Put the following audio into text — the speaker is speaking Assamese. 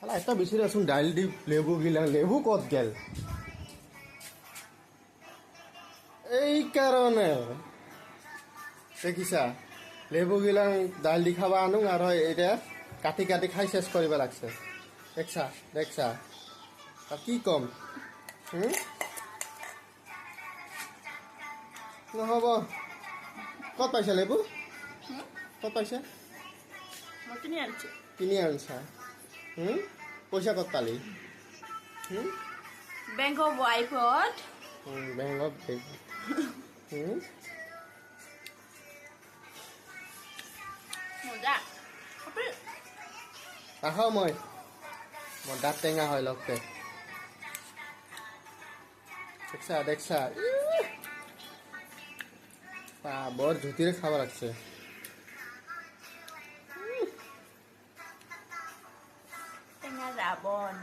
শালা এটা বিচাৰিচোন দাইল দি লেবু গিলা লেবু ক'ত গেল এই কাৰণে দেখিছা লেবু গিলা দাইল দি খাবা আনো আৰু এতিয়া কাটি কাটি খাই চেছ কৰিব লাগছে দেখছা দেখছা আৰু কি ক'ম নহ'ব ক'ত পাইছা লেবু ক'ত পাইছা মই কিনি আনিছোঁ কিনি আনছা পইচা ক'ত পালি বেংক অফ ৱাইফত বেংকত মজা আহা মই দাঁত টেঙা হয় লগতে দেখছা দেখছা বৰ জুতিৰে খাব লাগছে টেঙা ৰাৱণ